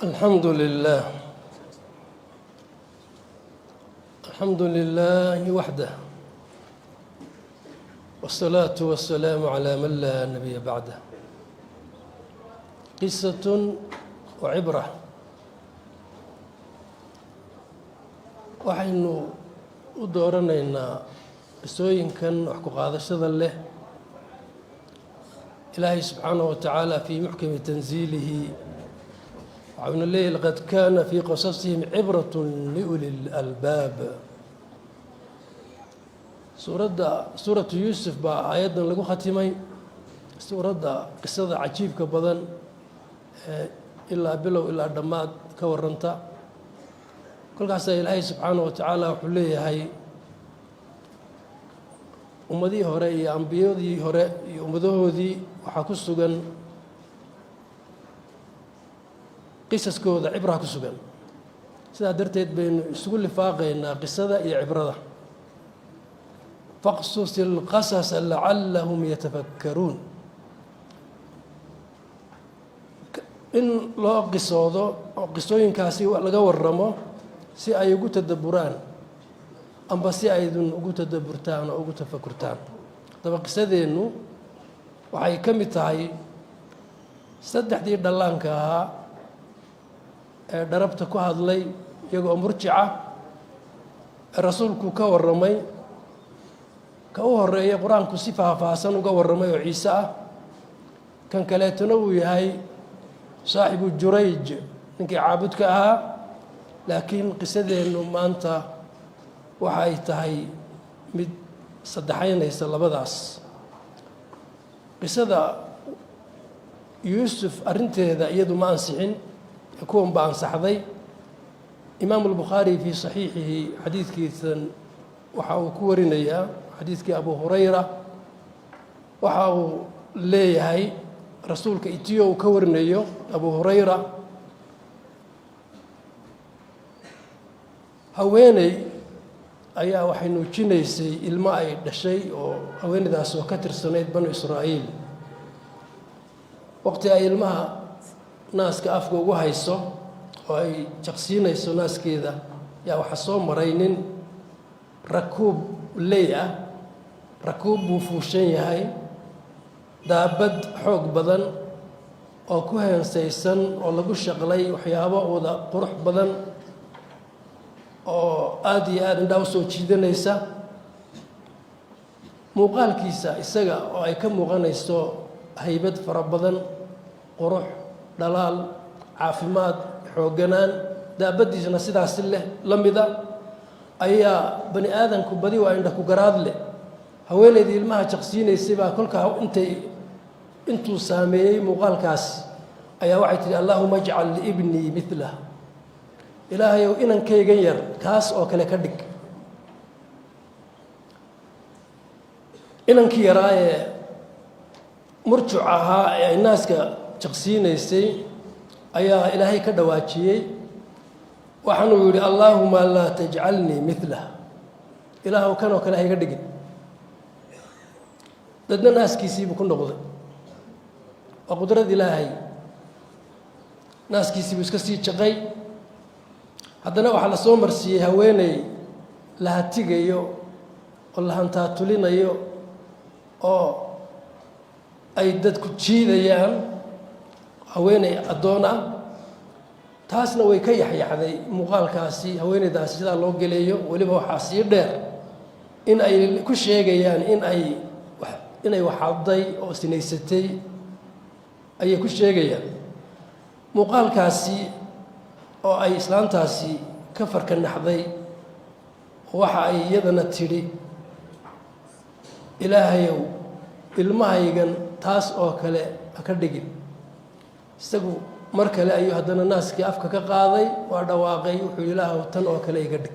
الحمد لله وحده، والصلاة والسلام على من لا نبي بعده. قصة وعبرة. waxaynu u dooranaynaa qisooyinkan wax ku qaadashada leh ilaahay subxaanahu wa tacaala fii muxkami tanziilihi waxauna leeyahy laqad kaana fii qasasihim cibratun liuli lalbaab. suuratu yuusuf baa aayaddan lagu khatimay, suuradda qisada cajiibka badan ee ilaa bilow ilaa dhammaad ka warranta. kolkaasaa ilaahay subxaanahu wa tacaala wuxuu leeyahay ummadihii hore iyo ambiyadii hore iyo ummadahoodii waxaa ku sugan qisaskooda cibraha ku sugan. sidaa darteed baynu isugu lifaaqaynaa qisada iyo cibrada. faqsus ilqasasa lacallahum yatafakkaruun. in loo qisoodo oo qisooyinkaasi laga waramo si ay ugu tadabburaan amba si aydun ugu tadabburtaan oo ugu tafakurtaan. haddaba qisadeennu waxay ka mid tahay saddexdii dhallaanka ahaa ee dharabta ku hadlay iyagoo murjica ee rasuulku ka warramay. ka u horeeya qur-aanku si faahfaahsan uga warramay oo ciise ah. kan kaleetona uu yahay saaxibu jurayj ninkii caabudka ahaa. laakiin qisadeennu maanta waxa ay tahay mid saddexaynaysa labadaas. qisada yuusuf arrinteeda iyadu ma ansixin, kuwan ba ansaxday. imaamu albukhaari fii saxiixihi xadiidkiisan waxa uu ku warinayaa xadiidkii abu hurayra. waxa uu leeyahay rasuulka itiyo uu ka warinayo abu hurayra, haweeney ayaa waxay nuujinaysay ilmo ay dhashay oo haweeneydaas oo ka tirsanayd banu israa'iil. waqti ay ilmaha naaska afka ugu hayso oo ay jaqsiinayso naaskeeda yaa waxaa soo maray nin rakuub ley ah. rakuub buu fuushan yahay, daabad xoog badan oo ku heensaysan oo lagu shaqlay waxyaabo wada qurux badan oo aada iyo aada indhaa u soo jiidanaysa. muuqaalkiisa isaga oo ay ka muuqanayso haybad fara badan, qurux, dhalaal, caafimaad, xoogganaan, daabaddiisana sidaasi leh la mida ayaa bani aadanku badi waa indha ku garaad leh. haweeneydii ilmaha jaqsiinaysay baa kolkaa intuu saameeyey muuqaalkaas ayaa waxay tihi allaahuma ajcal liibnii milah. ilaahayow inankaygan yar kaas oo kale ka dhig. inankii yaraa ee murjuc ahaa ee ay naaska jaqsiinaysay ayaa ilaahay ka dhawaajiyey. waxaanuu yidhi allaahuma laa tajcalnii milah, ilaahow kanoo kale hayga dhigin. dadna naaskiisiibuu ku noqday. waa qudrad ilaahay. naaskiisiibuu iska sii jaqay. haddana waxaa la soo marsiiyey haweeney la hatigayo oo la hantaatulinayo oo ay dadku jiidayaan, haweeney addoon ah. taasna way ka yaxyaxday muuqaalkaasi haweeneydaasi sidaa loo geleeyo. weliba waxaa sii dheer in ay ku sheegayaan inay waxadday oo sinaysatay ayay ku sheegayaan. muuqaalkaasi oo ay islaantaasi ka farka naxday, waxa ay iyadana tidhi ilaahayow ilmahaygan taas oo kale ha ka dhigin. isagu mar kale ayuu haddana naaskii afka ka qaaday, waa dhawaaqay, wuxuu ilaahow tan oo kale iga dhig.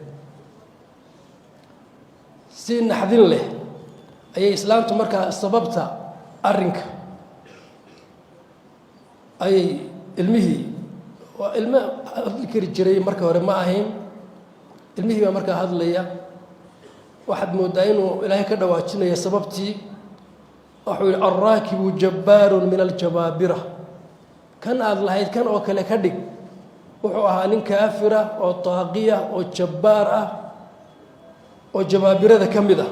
si naxdin leh ayay islaamtu markaa sababta arrinka ayay ilmihii, waa ilmo hadli kari jiray marka hore ma ahayn. ilmihii baa markaa hadlaya. waxaad mooddaa inuu ilaahay ka dhawaajinaya sababtii. wuxuu yidhi alraakibu jabbaarun min aljabaabira. kan aada lahayd kan oo kale ka dhig wuxuu ahaa nin kaafira oo taaqiya oo jabbaar ah oo jabaabirada ka mid ah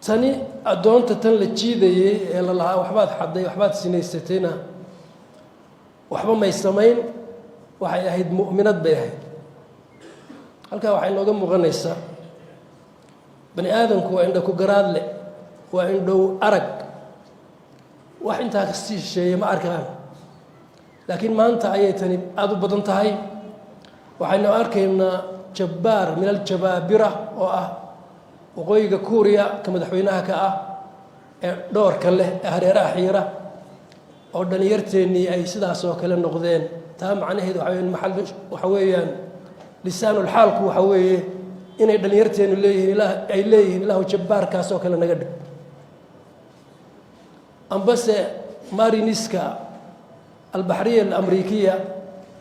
tani addoonta tan la jiidayey ee la lahaa waxbaad xadday waxbaad sinaysatayna waxba may samayn waxay ahayd mu'minad bay ahayd halkaa waxay nooga muuqanaysaa bani aadamku waa indha ku garaad leh waa indhow arag wax intaa ka sii shisheeye ma arkaan laakiin maanta ayay tani aada u badan tahay waxaynu arkaynaa jabbaar min aljabaabira oo ah waqooyiga kuuriya ka madaxweynaha ka ah ee dhoorka leh ee hareeraha xiira oo dhalinyarteennii ay sidaas oo kale noqdeen taa macnaheedu waxa weeyaan lisaanulxaalku waxa weeye inay dhalinyarteennu leeyihiin ay leeyihiin ilaahu jabbaarkaas oo kale naga dhig ambase mariniska albaxriya alamrikiya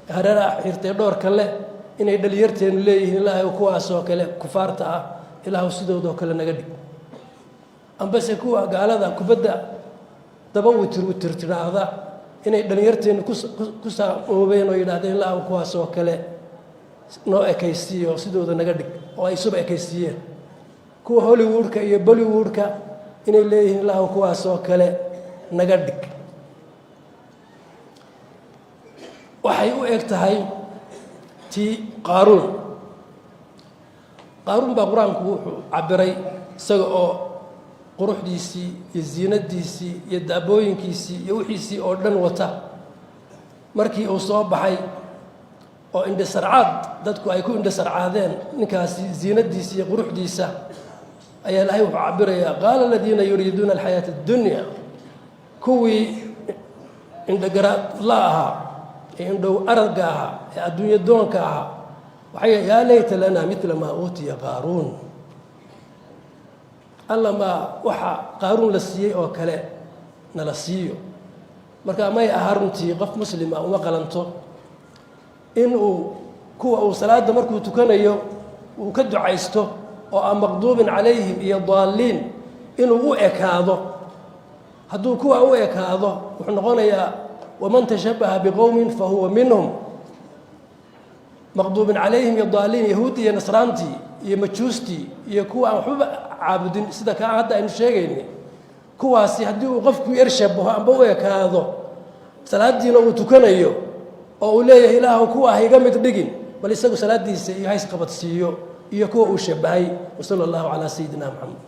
ee hareeraha xiirtay dhoorka leh inay dhalinyarteennu leeyihiin ilaahu kuwaas oo kale kufaarta ah ilaahu sidoodoo kale naga dhig ambase kuwa gaalada kubadda daba witir tidhaahda inay dhalinyarteennu ku saamoobeen oo yidhaahdeen ilaahu kuwaas oo kale noo ekaysiiyo sidooda naga dhig oo ay suba ekaysiiyeen kuwa hollywoodka iyo bollywoodka inay leeyihiin ilaahu kuwaas oo kale naga dhig waxay u eg tahay tii qaaruun baa qur-aanku wuxuu cabiray isaga oo quruxdiisii iyo ziinadiisii iyo daabooyinkiisii iyo wixiisii oo dhan wata markii uu soo baxay oo indhasarcaad dadku ay ku indhasarcaadeen ninkaasi ziinadiisa iyo quruxdiisa ayaa ilaahay wuxuu cabirayaa qaala aladiina yuriiduuna alxayaata addunya kuwii indhagaraadla ahaa ee indhow aragga ahaa ee adduunya doonka ahaa waxay yaa layta lanaa midla maa uutiya qaaruun alla maa waxa qaaruun la siiyey oo kale nala siiyo marka may aha runtii qof muslima uma qalanto inuu kuwa uu salaada markuu tukanayo uu ka ducaysto oo aan maqduubin calayhim iyo daalliin inuu u ekaado hadduu kuwa u ekaado wuxuu noqonayaa waman tashabbaha biqowmin fahuwa minhum maqduubin calayhim iyo daalliin yahuudi iyo nasraantii iyo majuustii iyo kuwa aan waxbaba caabudin sida kaa hadda aynu sheegaynay kuwaasi haddii uu qofku ershabaho amba u ekaado salaadiina uu tukanayo oo uu leeyahay ilaahu kuwa ha iga mid dhigin bal isagu salaadiisa iyo hays qabadsiiyo iyo kuwa uu shabahay wasala allahu calaa sayidina maxamed